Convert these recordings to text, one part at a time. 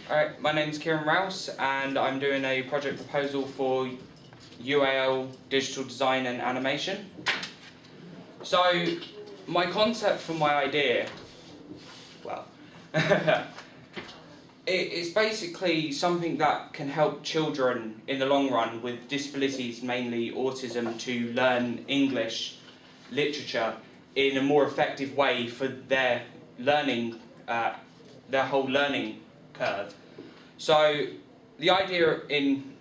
Alright, my name's Kieran and I'm doing a project proposal for UAL Digital Design and Animation. So, my concept for my idea, well, it's basically something that can help children in the long run with disabilities, mainly autism, to learn English literature in a more effective way for their learning, their whole learning curve. So the idea in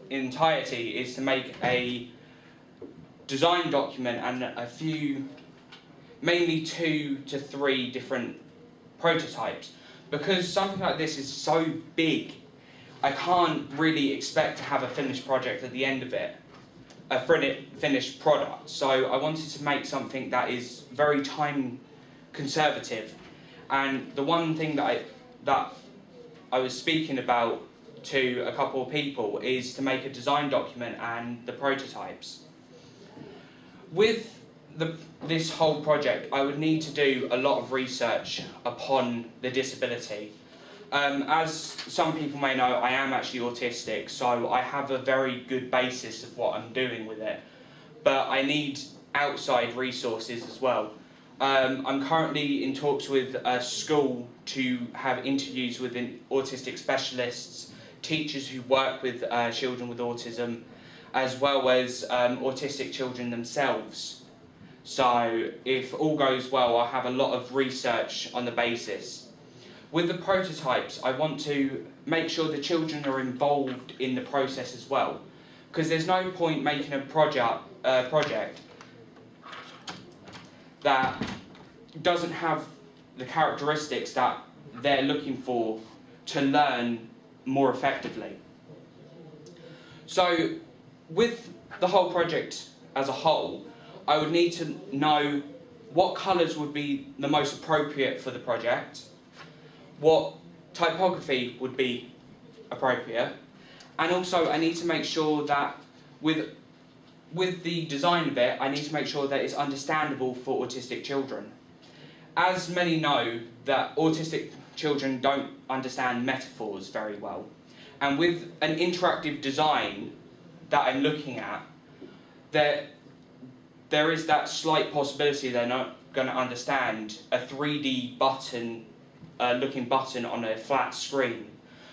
entirety is to make a design document and a few, mainly 2 to 3 different prototypes. Because something like this is so big, I can't really expect to have a finished project at the end of it, a finished product. So I wanted to make something that is very time conservative. And the one thing that I was speaking about to a couple of people is to make a design document and the prototypes. With this whole project, I would need to do a lot of research upon the disability. As some people may know, I am actually autistic, so I have a very good basis of what I'm doing with it. But I need outside resources as well. I'm currently in talks with a school to have interviews with autistic specialists, teachers who work with children with autism, as well as autistic children themselves. So if all goes well, I'll have a lot of research on the basis. With the prototypes, I want to make sure the children are involved in the process as well, because there's no point making a project that doesn't have the characteristics that they're looking for to learn more effectively. So with the whole project as a whole, I would need to know what colours would be the most appropriate for the project, what typography would be appropriate, and also I need to make sure that with the design of it, I need to make sure that it's understandable for autistic children. As many know, that autistic children don't understand metaphors very well. And with an interactive design that I'm looking at, there is that slight possibility they're not going to understand a 3D button, looking button on a flat screen.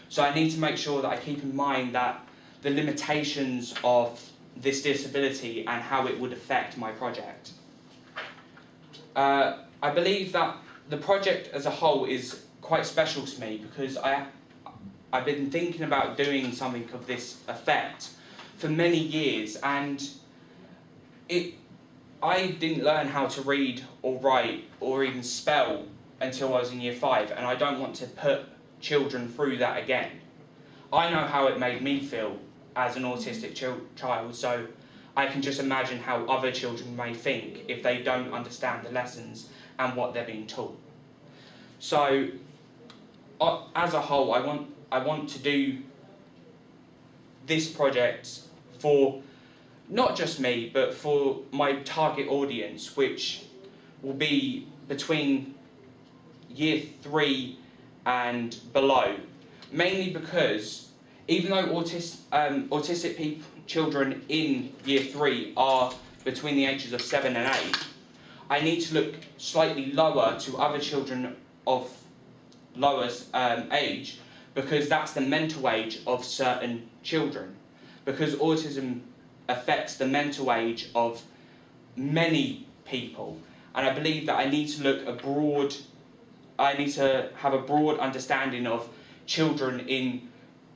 So I need to make sure that I keep in mind that the limitations of this disability and how it would affect my project. I believe that the project as a whole is quite special to me because I've been thinking about doing something of this effect for many years, and I didn't learn how to read or write or even spell until I was in year 5, and I don't want to put children through that again. I know how it made me feel as an autistic child, so I can just imagine how other children may think if they don't understand the lessons and what they're being taught. So, as a whole, I want to do this project for not just me, but for my target audience, which will be between year 3 and below. Mainly because even though autistic children in year 3 are between the ages of 7 and 8, I need to look slightly lower to other children of lower age, because that's the mental age of certain children. Because autism affects the mental age of many people, and I believe that I need to have a broad understanding of children in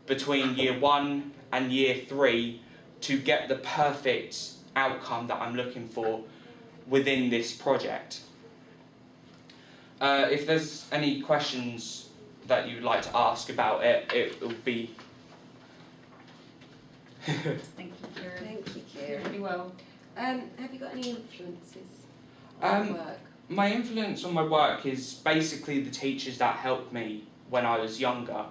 between year 1 and year 3 to get the perfect outcome that I'm looking for within this project. If there's any questions that you'd like to ask about it, it will be... Thank you, Kieran. Thank you, Kieran. Really well. Have you got any influences on your work? My influence on my work is basically the teachers that helped me when I was younger.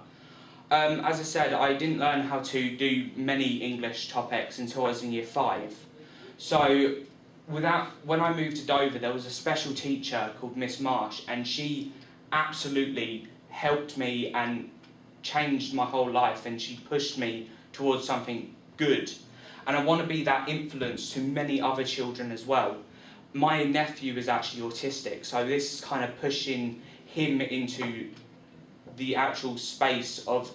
As I said, I didn't learn how to do many English topics until I was in year 5. So when I moved to Dover, there was a special teacher called Miss Marsh, and she absolutely helped me and changed my whole life, and she pushed me towards something good. And I want to be that influence to many other children as well. My nephew is actually autistic, so this is kind of pushing him into the actual space of,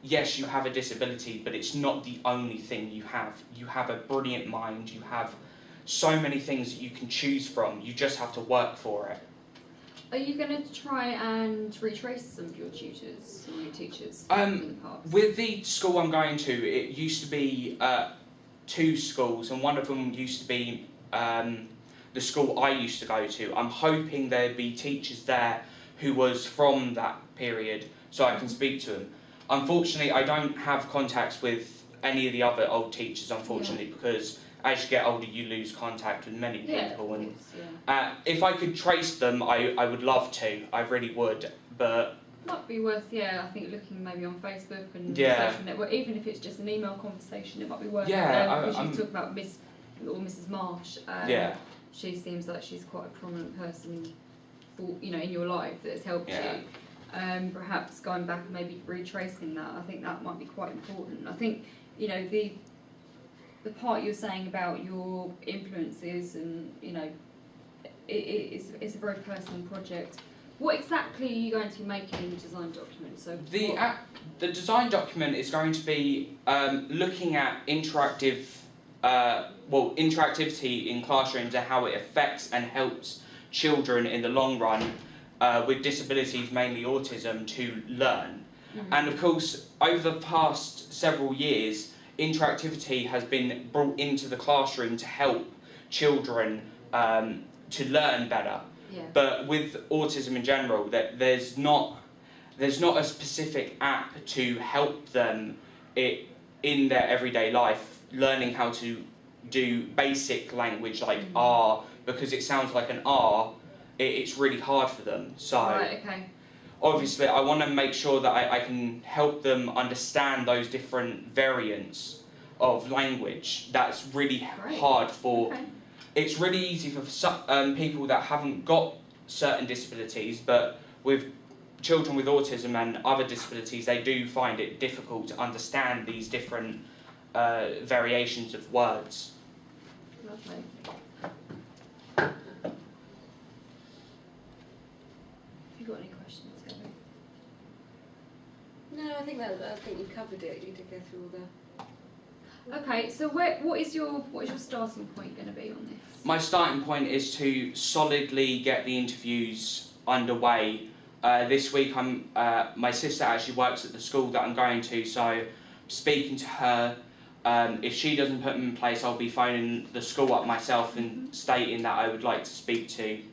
yes, you have a disability, but it's not the only thing you have. You have a brilliant mind, you have so many things that you can choose from, you just have to work for it. Are you going to try and retrace some of your tutors or your teachers in the past? With the school I'm going to, it used to be 2 schools, and one of them used to be the school I used to go to. I'm hoping there'd be teachers there who was from that period, so I can speak to them. Unfortunately, I don't have contacts with any of the other old teachers, unfortunately, because as you get older, you lose contact with many people. And if I could trace them, I would love to. I really would, but might be worth, I think looking maybe on Facebook and social network, even if it's just an email conversation, it might be worth it. Because you talk about Miss or Mrs. Marsh. She seems like she's quite a prominent person, for, in your life that has helped you. Perhaps going back and maybe retracing that, I think that might be quite important. I think the part you're saying about your influences and it's a very personal project. What exactly are you going to be making in the design document? So the design document is going to be looking at interactivity in classrooms and how it affects and helps children in the long run with disabilities, mainly autism, to learn. And of course, over the past several years, interactivity has been brought into the classroom to help children to learn better. But with autism in general, there's not a specific app to help them in their everyday life, learning how to do basic language like R, because it sounds like an R. It's really hard for them. So obviously, I want to make sure that I can help them understand those different variants of language. That's really hard for. It's really easy for people that haven't got certain disabilities, but with children with autism and other disabilities, they do find it difficult to understand these different variations of words. Lovely. Have you got any questions, Gabby? No, I think you covered it. You did go through all the. Okay, so what is your starting point going to be on this? My starting point is to solidly get the interviews underway. This week, my sister actually works at the school that I'm going to, so speaking to her. If she doesn't put them in place, I'll be phoning the school up myself and stating that I would like to speak to,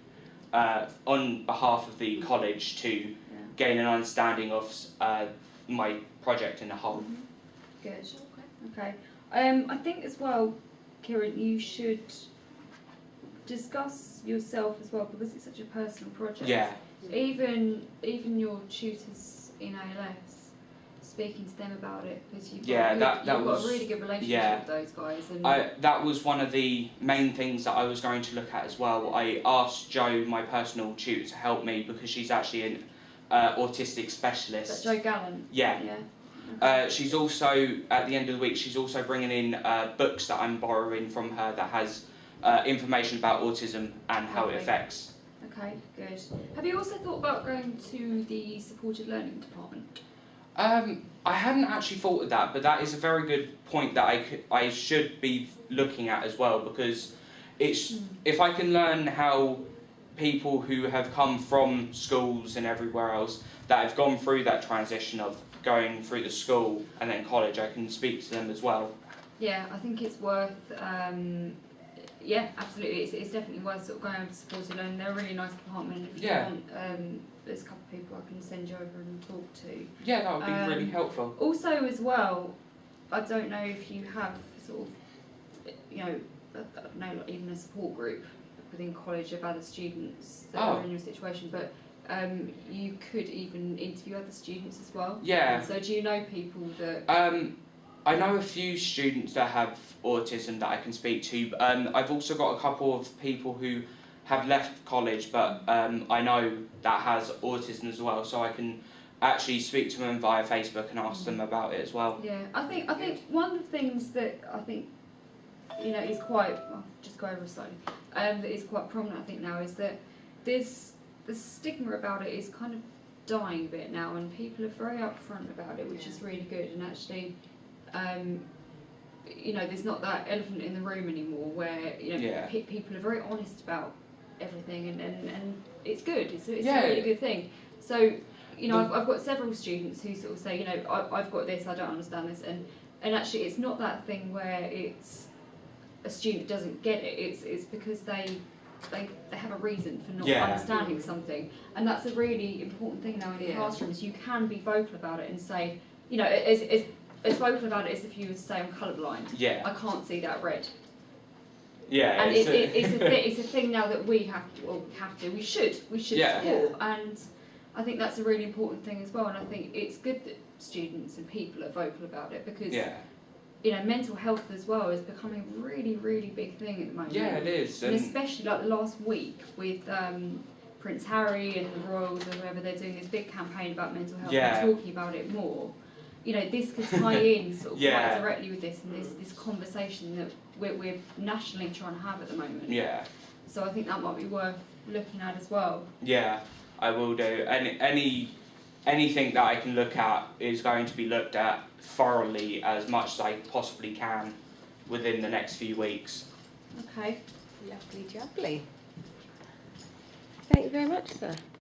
on behalf of the college, to gain an understanding of my project in a whole. Good. Okay. I think as well, Kieran, you should discuss yourself as well, because it's such a personal project. Even your tutors in ALS, speaking to them about it, because you've got a really good relationship with those guys. And that was one of the main things that I was going to look at as well. I asked Jo, my personal tutor, to help me, because she's actually an autistic specialist. Is that Jo Gallant? She's also, at the end of the week, she's also bringing in books that I'm borrowing from her that has information about autism and how it affects. Okay, good. Have you also thought about going to the supported learning department? I hadn't actually thought of that, but that is a very good point that I should be looking at as well, because if I can learn how people who have come from schools and everywhere else that have gone through that transition of going through the school and then college, I can speak to them as well. Yeah, I think it's worth. Absolutely, it's definitely worth sort of going over to supported learning. They're a really nice department. If you want, there's a couple of people I can send you over and talk to. Yeah, that would be really helpful. Also, as well, I don't know if you have sort of, like even a support group within college of other students that are in your situation, but you could even interview other students as well. So do you know people that... I know a few students that have autism that I can speak to. I've also got a couple of people who have left college, but I know that has autism as well, so I can actually speak to them via Facebook and ask them about it as well. Yeah, I think one of the things that I think, you know, is quite, I'll just go over it slightly, that is quite prominent I think now is that the stigma about it is kind of dying a bit now, and people are very upfront about it, which is really good. And actually, you know, there's not that elephant in the room anymore where, you know, people are very honest about everything, and it's good. It's a really good thing. So, you know, I've got several students who sort of say, you know, I've got this, I don't understand this, and actually it's not that thing where it's a student doesn't get it. It's because they have a reason for not understanding something, and that's a really important thing now in the classrooms. You can be vocal about it and say, you know, as vocal about it as if you were to say I'm colourblind. Yeah. I can't see that red. Yeah. And it's a thing now that we should support, and I think that's a really important thing as well. And I think it's good that students and people are vocal about it, because you know, mental health as well is becoming a really, really big thing at the moment. Yeah, it is. And especially like the last week with Prince Harry and the Royals or whoever, they're doing this big campaign about mental health and talking about it more. You know, this could tie in sort of quite directly with this, and this conversation that we're nationally trying to have at the moment. Yeah. So I think that might be worth looking at as well. Yeah, I will do. Anything that I can look at is going to be looked at thoroughly as much as I possibly can within the next few weeks. Okay, lovely jubbly. Thank you very much, sir.